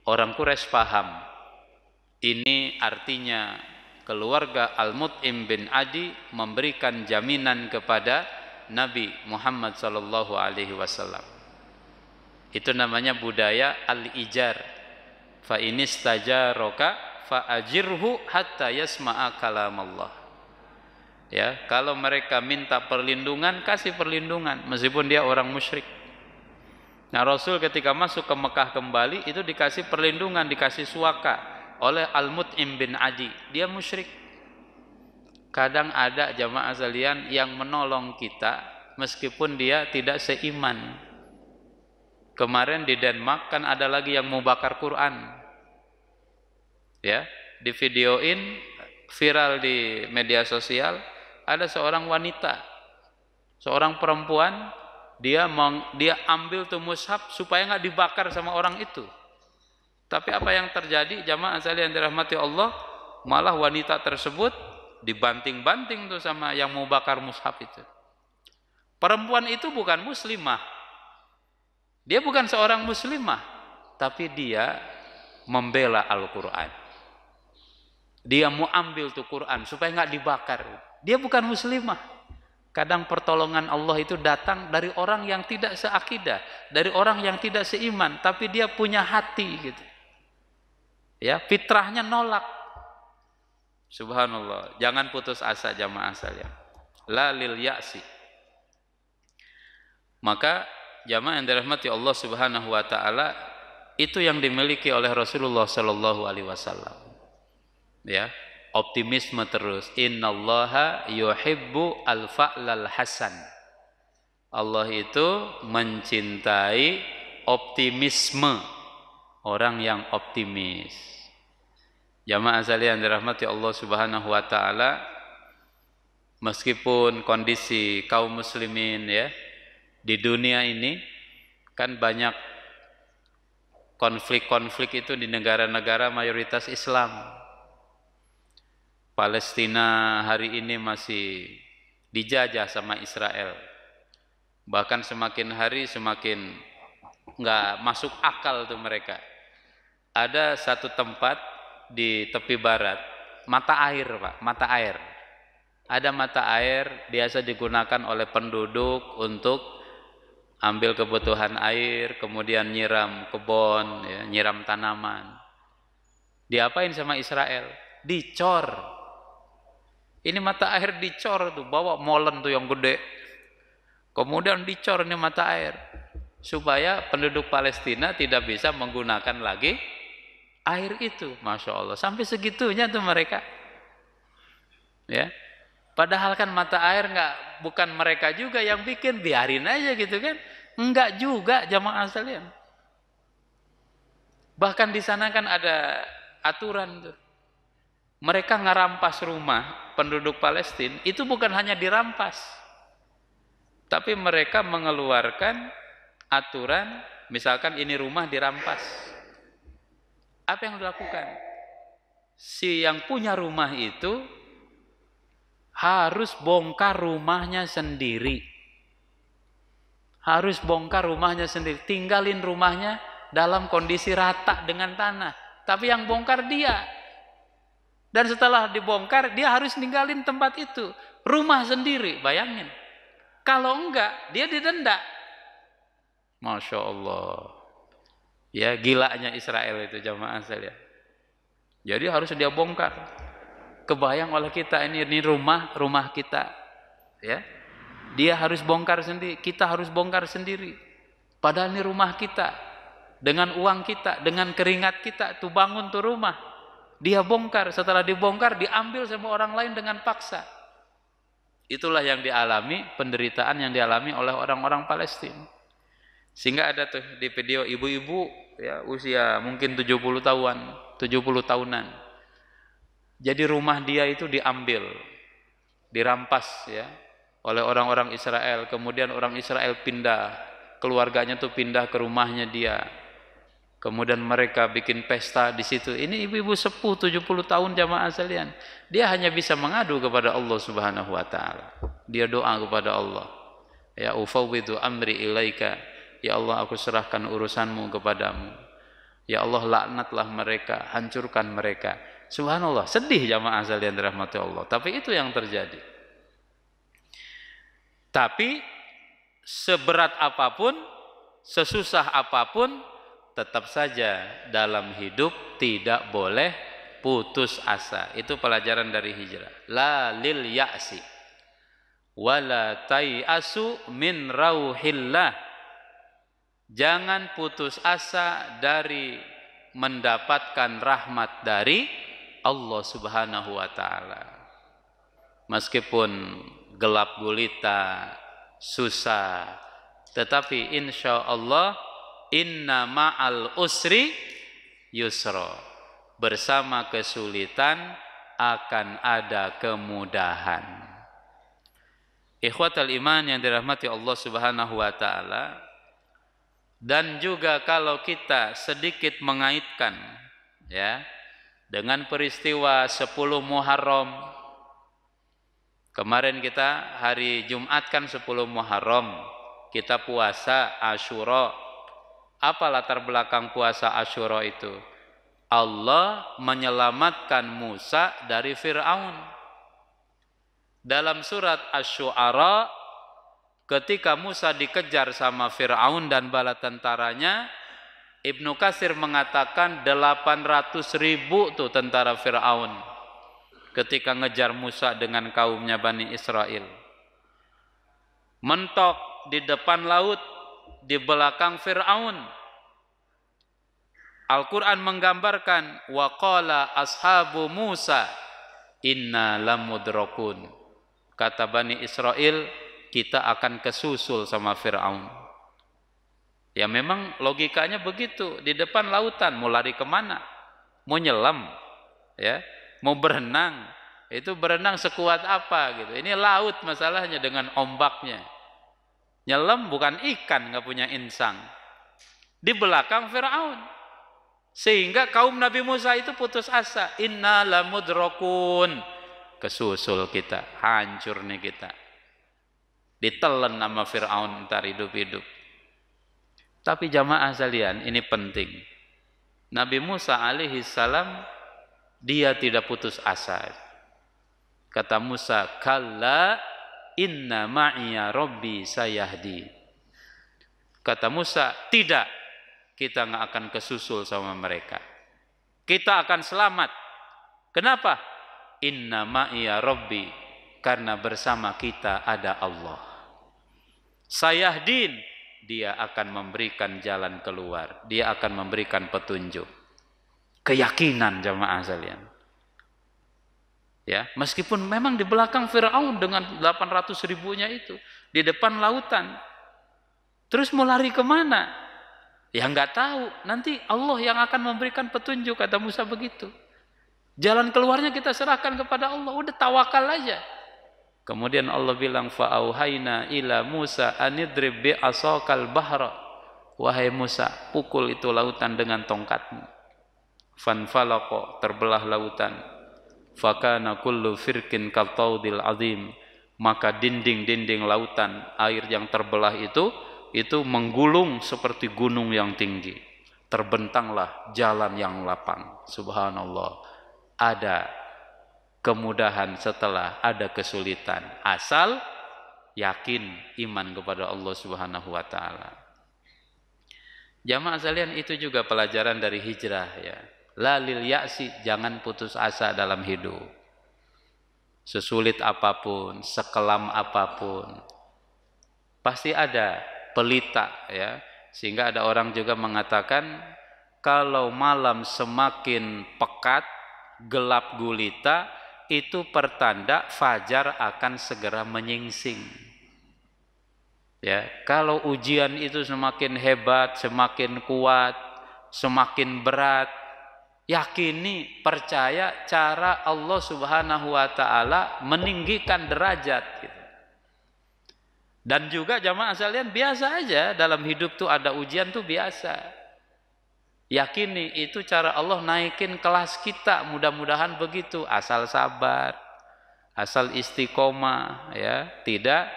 Orang Quraisy paham, ini artinya keluarga Al-Mut'im bin Adi memberikan jaminan kepada Nabi Muhammad SAW. Itu namanya budaya al-ijar. Fa inistajaraka fa ajirhu hatta yasma'a kalam Allah. Ya, kalau mereka minta perlindungan, kasih perlindungan meskipun dia orang musyrik. Nah, Rasul ketika masuk ke Mekah kembali itu dikasih perlindungan, dikasih suaka oleh Al-Mut'im bin Adi. Dia musyrik. Kadang ada jamaah sekalian yang menolong kita meskipun dia tidak seiman. Kemarin di Denmark kan ada lagi yang mau bakar Quran. Ya, di videoin viral di media sosial, ada seorang wanita, seorang perempuan, dia ambil tuh mushaf supaya nggak dibakar sama orang itu. Tapi apa yang terjadi jamaah sekalian dirahmati Allah, malah wanita tersebut dibanting-banting tuh sama yang mau bakar mushaf itu. Perempuan itu bukan muslimah, dia bukan seorang muslimah, tapi dia membela Al-Quran. Dia mau ambil tuh Quran supaya nggak dibakar. Dia bukan muslimah. Kadang pertolongan Allah itu datang dari orang yang tidak seakidah, dari orang yang tidak seiman, tapi dia punya hati gitu. Ya, fitrahnya nolak. Subhanallah. Jangan putus asa jamaah sekalian. La lil ya'si. Maka jamaah yang dirahmati Allah Subhanahu wa taala, itu yang dimiliki oleh Rasulullah sallallahu alaihi wasallam. Ya, optimisme terus. Innallaha yuhibbu al-fa'lal hasan. Allah itu mencintai optimisme, orang yang optimis. Jamaah sekalian dirahmati Allah Subhanahu wa taala, meskipun kondisi kaum muslimin ya di dunia ini kan banyak konflik-konflik itu di negara-negara mayoritas Islam. Palestina hari ini masih dijajah sama Israel. Bahkan semakin hari semakin nggak masuk akal tuh mereka. Ada satu tempat di tepi barat, mata air Pak, mata air. Ada mata air biasa digunakan oleh penduduk untuk ambil kebutuhan air, kemudian nyiram kebun, ya, nyiram tanaman. Diapain sama Israel? Dicor. Ini mata air dicor tuh, bawa molen tuh yang gede. Kemudian dicor ini mata air supaya penduduk Palestina tidak bisa menggunakan lagi air itu. Masya Allah, sampai segitunya tuh mereka. Ya, padahal kan mata air bukan mereka juga yang bikin, biarin aja gitu kan? Enggak juga jamaah sekalian. Bahkan di sana kan ada aturan tuh. Mereka ngerampas rumah penduduk Palestina, itu bukan hanya dirampas, tapi mereka mengeluarkan aturan, misalkan ini rumah dirampas. Apa yang dilakukan? Si yang punya rumah itu harus bongkar rumahnya sendiri. Harus bongkar rumahnya sendiri, tinggalin rumahnya dalam kondisi rata dengan tanah. Tapi yang bongkar dia. Dan setelah dibongkar, dia harus ninggalin tempat itu. Rumah sendiri, bayangin. Kalau enggak, dia didenda. Masya Allah. Ya, gilanya Israel itu jamaah sekalian. Jadi harus dia bongkar. Kebayang oleh kita, ini rumah kita. Ya, dia harus bongkar sendiri. Kita harus bongkar sendiri. Padahal ini rumah kita. Dengan uang kita, dengan keringat kita, tuh bangun tuh rumah. Dia bongkar, setelah dibongkar diambil sama orang lain dengan paksa. Itulah yang dialami, penderitaan yang dialami oleh orang-orang Palestina. Sehingga ada tuh di video ibu-ibu ya usia mungkin 70 tahunan. Jadi rumah dia itu diambil, dirampas ya oleh orang-orang Israel. Kemudian orang Israel pindah, keluarganya tuh pindah ke rumahnya dia. Kemudian mereka bikin pesta di situ. Ini ibu-ibu sepuh 70 tahun jamaah sekalian. Dia hanya bisa mengadu kepada Allah Subhanahu wa taala. Dia doa kepada Allah. Ya ufawwidu amri ilaika. Ya Allah, aku serahkan urusanmu kepadamu. Ya Allah, laknatlah mereka, hancurkan mereka. Subhanallah, sedih jamaah sekalian dirahmati Allah. Tapi itu yang terjadi. Tapi seberat apapun, sesusah apapun, tetap saja dalam hidup tidak boleh putus asa. Itu pelajaran dari hijrah. La lil ya'si wala tai'asu min rauhillah. Jangan putus asa dari mendapatkan rahmat dari Allah Subhanahu wa taala. Meskipun gelap gulita, susah, tetapi insya Allah inna ma'al usri yusra. Bersama kesulitan akan ada kemudahan. Ikhwatal iman yang dirahmati Allah Subhanahu wa taala, dan juga kalau kita sedikit mengaitkan ya dengan peristiwa 10 Muharram. Kemarin kita hari Jumat kan 10 Muharram, kita puasa Asyura. Apa latar belakang puasa Asyura itu? Allah menyelamatkan Musa dari Fir'aun. Dalam surat Asy-Syu'ara, ketika Musa dikejar sama Fir'aun dan bala tentaranya, Ibnu Katsir mengatakan 800.000 tuh tentara Fir'aun ketika ngejar Musa dengan kaumnya Bani Israel. Mentok di depan laut, di belakang Fir'aun. Al-Quran menggambarkan wa qala ashabu Musa inna lamudrakun. Kata Bani Israel, kita akan kesusul sama Fir'aun. Ya memang logikanya begitu. Di depan lautan, mau lari kemana? Mau nyelam, ya, mau berenang. Itu berenang sekuat apa gitu. Ini laut masalahnya dengan ombaknya. Nyelam bukan ikan, nggak punya insang. Di belakang Fir'aun. Sehingga kaum Nabi Musa itu putus asa. Inna lamudrakun. Kesusul kita, hancur nih kita. Ditelan sama Fir'aun ntar hidup-hidup. Tapi jamaah sekalian, ini penting. Nabi Musa alaihi salam, dia tidak putus asa. Kata Musa, kalla inna ma'iya rabbi sayahdi. Kata Musa, tidak, kita nggak akan kesusul sama mereka. Kita akan selamat. Kenapa? Inna ma'iya rabbi, karena bersama kita ada Allah. Sayahdin, dia akan memberikan jalan keluar, dia akan memberikan petunjuk. Keyakinan jamaah sekalian. Ya, meskipun memang di belakang Fir'aun dengan 800.000-nya itu, di depan lautan. Terus mau lari kemana? Ya nggak tahu, nanti Allah yang akan memberikan petunjuk, kata Musa begitu. Jalan keluarnya kita serahkan kepada Allah, udah tawakal aja. Kemudian Allah bilang fa'auhayna ila Musa anidrib bi'asakal bahra. Wahai Musa, pukul itu lautan dengan tongkatmu. Fanfalaqa, terbelah lautan. Fakana kullu firkin kaltaudil azim. Maka dinding-dinding lautan, air yang terbelah itu menggulung seperti gunung yang tinggi. Terbentanglah jalan yang lapang. Subhanallah. Ada kemudahan setelah ada kesulitan, asal yakin iman kepada Allah Subhanahu wa taala. Jamaah sekalian, itu juga pelajaran dari hijrah ya. La lil ya'si, jangan putus asa dalam hidup. Sesulit apapun, sekelam apapun, pasti ada pelita ya. Sehingga ada orang juga mengatakan kalau malam semakin pekat, gelap gulita, itu pertanda fajar akan segera menyingsing. Ya, kalau ujian itu semakin hebat, semakin kuat, semakin berat, yakini, percaya cara Allah Subhanahu wa taala meninggikan derajat gitu. Dan juga jamaah sekalian, biasa aja dalam hidup tuh ada ujian tuh biasa. Yakini itu cara Allah naikin kelas kita, mudah-mudahan begitu, asal sabar, asal istiqomah ya, tidak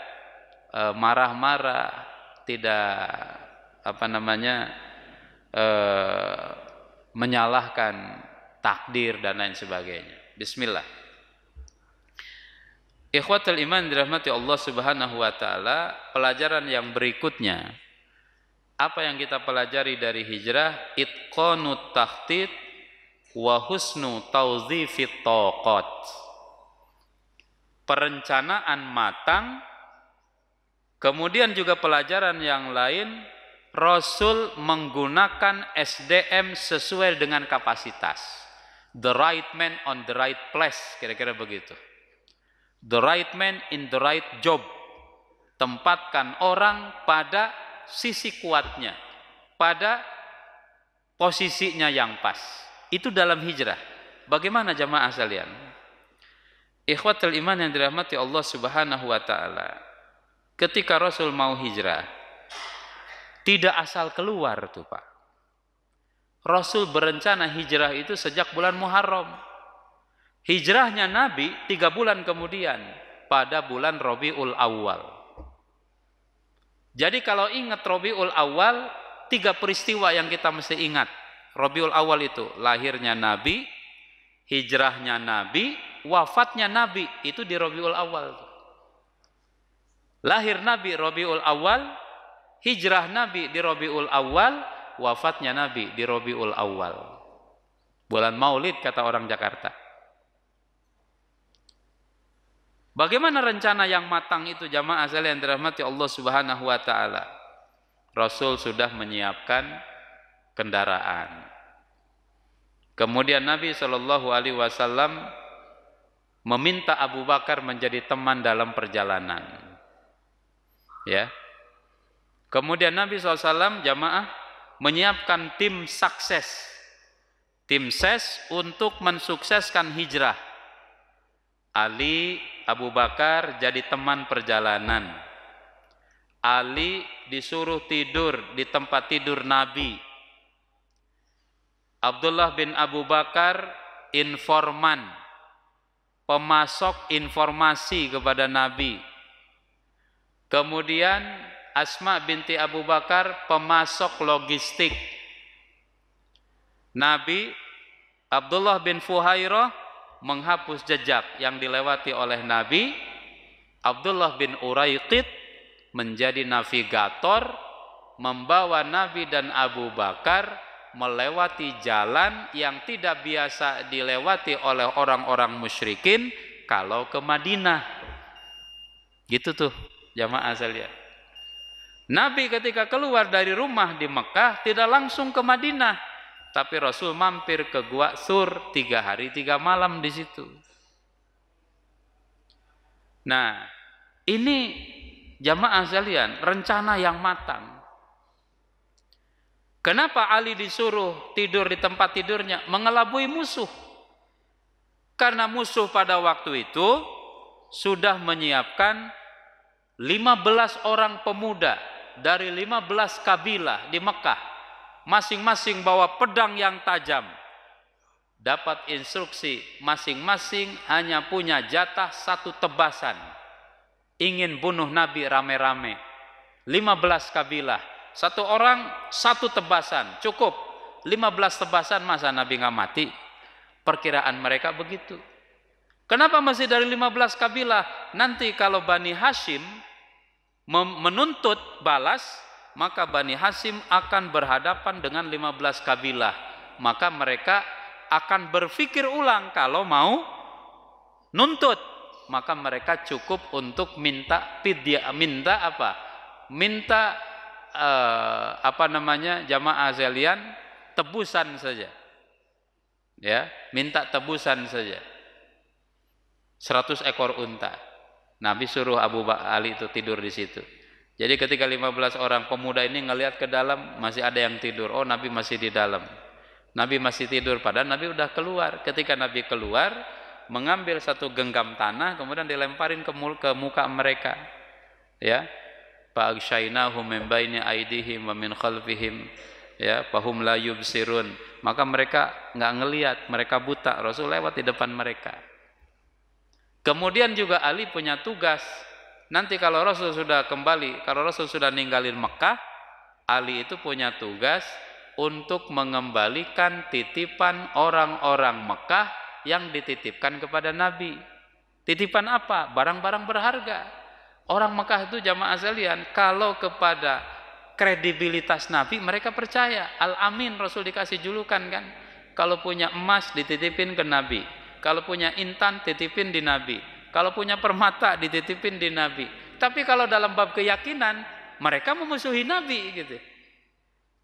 marah-marah, tidak menyalahkan takdir dan lain sebagainya. Bismillah. Ikhwatul iman dirahmati Allah Subhanahu wa taala, pelajaran yang berikutnya, apa yang kita pelajari dari hijrah? Itqanut takhtid wa husnu tawzifit taqat. Perencanaan matang. Kemudian juga pelajaran yang lain, Rasul menggunakan SDM sesuai dengan kapasitas. The right man on the right place, kira-kira begitu. The right man in the right job. Tempatkan orang pada sisi kuatnya, pada posisinya yang pas. Itu dalam hijrah. Bagaimana jamaah sekalian? Ikhwatul iman yang dirahmati Allah Subhanahu wa taala. Ketika Rasul mau hijrah, tidak asal keluar tuh, Pak. Rasul berencana hijrah itu sejak bulan Muharram. Hijrahnya Nabi 3 bulan kemudian, pada bulan Rabiul Awal. Jadi kalau ingat Rabiul Awal, 3 peristiwa yang kita mesti ingat. Rabiul Awal itu lahirnya Nabi, hijrahnya Nabi, wafatnya Nabi, itu di Rabiul Awal. Lahir Nabi Rabiul Awal, hijrah Nabi di Rabiul Awal, wafatnya Nabi di Rabiul Awal. Bulan Maulid kata orang Jakarta. Bagaimana rencana yang matang itu jamaah sekalian dirahmati Allah Subhanahu wa taala? Rasul sudah menyiapkan kendaraan. Kemudian Nabi Shallallahu alaihi wasallam meminta Abu Bakar menjadi teman dalam perjalanan. Ya. Kemudian Nabi SAW jamaah menyiapkan tim sukses. Tim ses untuk mensukseskan hijrah. Ali, Abu Bakar jadi teman perjalanan. Ali disuruh tidur di tempat tidur Nabi. Abdullah bin Abu Bakar informan, pemasok informasi kepada Nabi. Kemudian Asma binti Abu Bakar pemasok logistik. Nabi Abdullah bin Fuhairah menghapus jejak yang dilewati oleh Nabi. Abdullah bin Uraiqid menjadi navigator, membawa Nabi dan Abu Bakar melewati jalan yang tidak biasa dilewati oleh orang-orang musyrikin kalau ke Madinah. Gitu tuh jamaah sekalian. Nabi ketika keluar dari rumah di Mekah tidak langsung ke Madinah, tapi Rasul mampir ke Gua Sur 3 hari 3 malam di situ. Nah, ini jamaah sekalian, rencana yang matang. Kenapa Ali disuruh tidur di tempat tidurnya? Mengelabui musuh. Karena musuh pada waktu itu sudah menyiapkan 15 orang pemuda dari 15 kabilah di Mekah, masing-masing bawa pedang yang tajam. Dapat instruksi masing-masing hanya punya jatah 1 tebasan. Ingin bunuh Nabi rame-rame. 15 kabilah, 1 orang 1 tebasan, cukup. 15 tebasan masa Nabi nggak mati? Perkiraan mereka begitu. Kenapa masih dari 15 kabilah? Nanti kalau Bani Hashim menuntut balas, maka Bani Hashim akan berhadapan dengan 15 kabilah. Maka mereka akan berpikir ulang kalau mau nuntut. Maka mereka cukup untuk minta fidyah, minta apa? Minta jamaah sekalian, tebusan saja. Ya, minta tebusan saja. 100 ekor unta. Nabi suruh Abu Bakar Ali itu tidur di situ. Jadi ketika 15 orang pemuda ini ngelihat ke dalam, masih ada yang tidur. Oh, Nabi masih di dalam. Nabi masih tidur, padahal Nabi udah keluar. Ketika Nabi keluar, mengambil 1 genggam tanah, kemudian dilemparin ke muka mereka. Ya. Fa'aghshaynahum min baini aydihim wa min khalfihim. Ya, fahum la yubsirun. Maka mereka enggak ngelihat, mereka buta. Rasul lewat di depan mereka. Kemudian juga Ali punya tugas. Nanti kalau Rasul sudah kembali, kalau Rasul sudah ninggalin Mekah, Ali itu punya tugas untuk mengembalikan titipan orang-orang Mekah yang dititipkan kepada Nabi. Titipan apa? Barang-barang berharga. Orang Mekah itu jamaah sekalian, kalau kepada kredibilitas Nabi mereka percaya. Al-Amin, Rasul dikasih julukan kan. Kalau punya emas dititipin ke Nabi. Kalau punya intan titipin di Nabi. Kalau punya permata dititipin di Nabi. Tapi kalau dalam bab keyakinan mereka memusuhi Nabi gitu.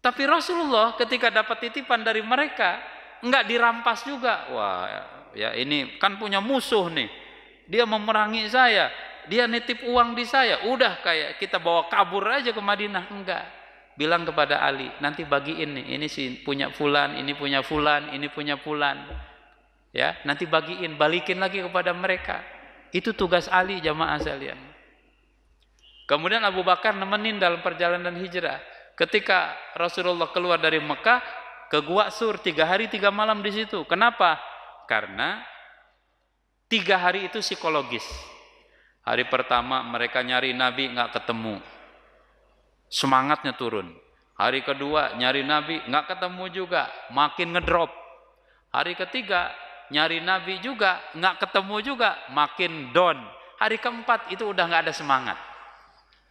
Tapi Rasulullah ketika dapat titipan dari mereka, enggak dirampas juga. Wah, ya ini kan punya musuh nih. Dia memerangi saya, dia nitip uang di saya. Udah kayak kita bawa kabur aja ke Madinah. Enggak. Bilang kepada Ali, nanti bagiin nih. Ini sih punya fulan, ini punya fulan, ini punya fulan. Ya, nanti bagiin, balikin lagi kepada mereka. Itu tugas Ali, jamaah sekalian. Kemudian Abu Bakar nemenin dalam perjalanan hijrah. Ketika Rasulullah keluar dari Mekah ke Gua Sur, 3 hari 3 malam di situ. Kenapa? Karena 3 hari itu psikologis. Hari pertama mereka nyari Nabi nggak ketemu, semangatnya turun. Hari kedua nyari Nabi nggak ketemu juga, makin ngedrop. Hari ketiga nyari Nabi juga nggak ketemu juga, makin down. Hari keempat itu udah nggak ada semangat.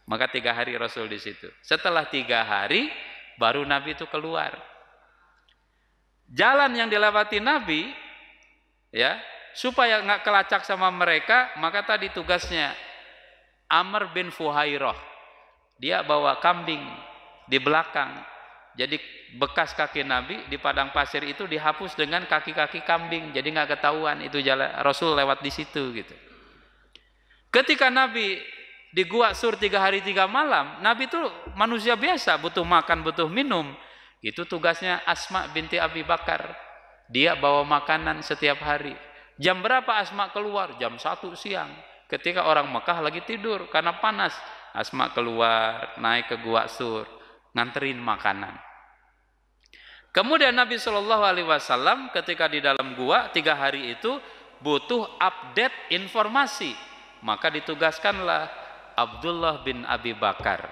Maka 3 hari Rasul di situ. Setelah 3 hari baru Nabi itu keluar. Jalan yang dilewati Nabi, ya, supaya nggak kelacak sama mereka, maka tadi tugasnya Amr bin Fuhairah. Dia bawa kambing di belakang. Jadi bekas kaki Nabi di padang pasir itu dihapus dengan kaki-kaki kambing. Jadi nggak ketahuan itu jalan Rasul lewat di situ gitu. Ketika Nabi di Gua Sur 3 hari 3 malam, Nabi itu manusia biasa, butuh makan, butuh minum. Itu tugasnya Asma binti Abi Bakar. Dia bawa makanan setiap hari. Jam berapa Asma keluar? Jam 1 siang. Ketika orang Mekah lagi tidur karena panas. Asma keluar, naik ke Gua Sur, nganterin makanan. Kemudian Nabi SAW ketika di dalam gua 3 hari itu butuh update informasi. Maka ditugaskanlah Abdullah bin Abi Bakar.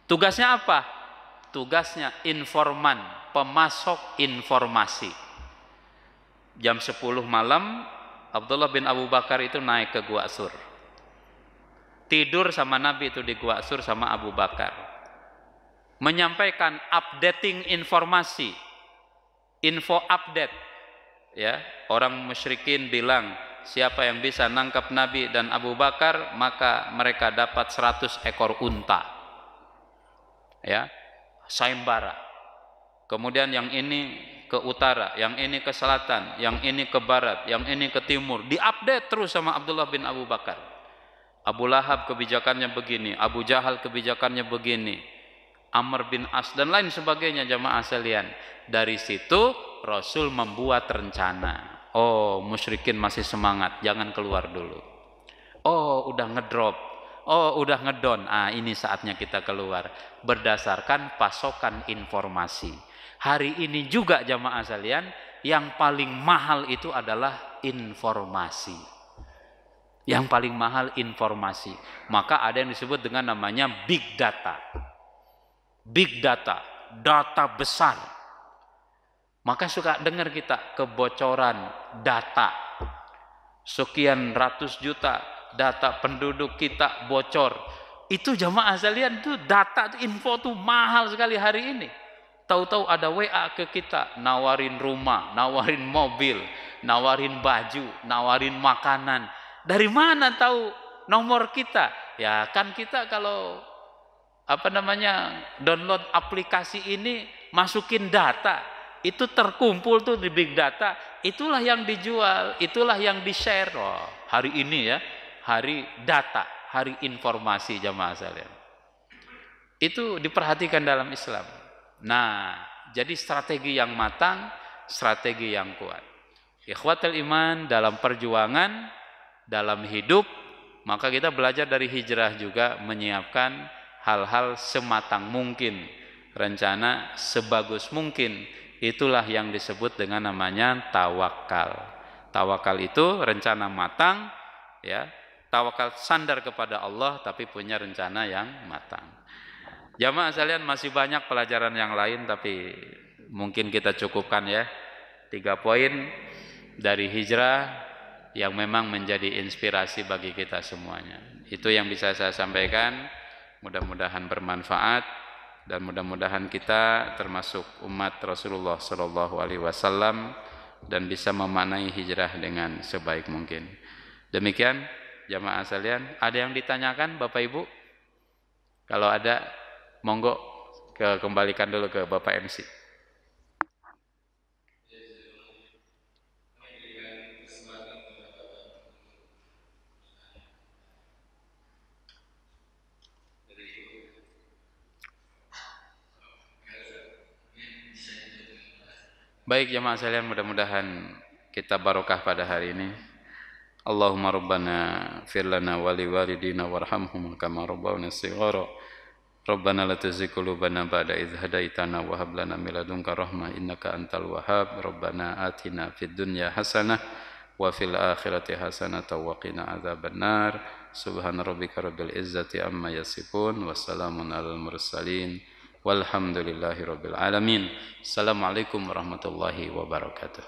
Tugasnya apa? Tugasnya informan, pemasok informasi. Jam 10 malam Abdullah bin Abu Bakar itu naik ke Gua Sur. Tidur sama Nabi itu di Gua Sur sama Abu Bakar. Menyampaikan updating informasi. Info update. Ya, orang musyrikin bilang, siapa yang bisa nangkap Nabi dan Abu Bakar, maka mereka dapat 100 ekor unta. Ya, sayembara. Kemudian yang ini ke utara, yang ini ke selatan, yang ini ke barat, yang ini ke timur. Diupdate terus sama Abdullah bin Abu Bakar. Abu Lahab kebijakannya begini, Abu Jahal kebijakannya begini, Amr bin As dan lain sebagainya, jamaah sekalian. Dari situ Rasul membuat rencana. Oh, musyrikin masih semangat, jangan keluar dulu. Oh, udah ngedrop. Oh, udah ngedon. Ah, ini saatnya kita keluar. Berdasarkan pasokan informasi. Hari ini juga jamaah sekalian, yang paling mahal itu adalah informasi. Yang paling mahal informasi. Maka ada yang disebut dengan namanya big data. Big data, data besar. Maka suka dengar kita kebocoran data. Sekian ratus juta data penduduk kita bocor. Itu jamaah sekalian, itu data, info tuh mahal sekali hari ini. Tahu-tahu ada WA ke kita, nawarin rumah, nawarin mobil, nawarin baju, nawarin makanan. Dari mana tahu nomor kita? Ya kan kita kalau download aplikasi ini, masukin data, itu terkumpul tuh di big data, itulah yang dijual, itulah yang di-share. Oh, hari ini ya, hari data, hari informasi jamaah sekalian. Itu diperhatikan dalam Islam. Nah, jadi strategi yang matang, strategi yang kuat. Ikhwatul iman, dalam perjuangan, dalam hidup, maka kita belajar dari hijrah juga menyiapkan hal-hal sematang mungkin, rencana sebagus mungkin. Itulah yang disebut dengan namanya tawakal. Tawakal itu rencana matang, ya. Tawakal sandar kepada Allah tapi punya rencana yang matang. Jamaah sekalian, masih banyak pelajaran yang lain tapi mungkin kita cukupkan ya. 3 poin dari hijrah yang memang menjadi inspirasi bagi kita semuanya. Itu yang bisa saya sampaikan. Mudah-mudahan bermanfaat dan mudah-mudahan kita termasuk umat Rasulullah Shallallahu Alaihi Wasallam dan bisa memaknai hijrah dengan sebaik mungkin. Demikian jamaah sekalian. Ada yang ditanyakan Bapak Ibu? Kalau ada, monggo Kembalikan dulu ke Bapak MC. Baik jemaah sekalian, mudah-mudahan kita barokah pada hari ini. Allahumma rabbana fir lana wa li walidina warhamhum kama rabbawna shighara. Rabbana la tuzigh qulubana ba'da idh hadaitana wa hab lana min ladunka rahmah innaka antal wahhab. Rabbana atina fid dunya hasanah wa fil akhirati hasanah wa qina adzabannar. Subhana rabbika rabbil izzati amma yasifun wa salamun alal mursalin walhamdulillahi rabbil alamin. Assalamualaikum warahmatullahi wabarakatuh.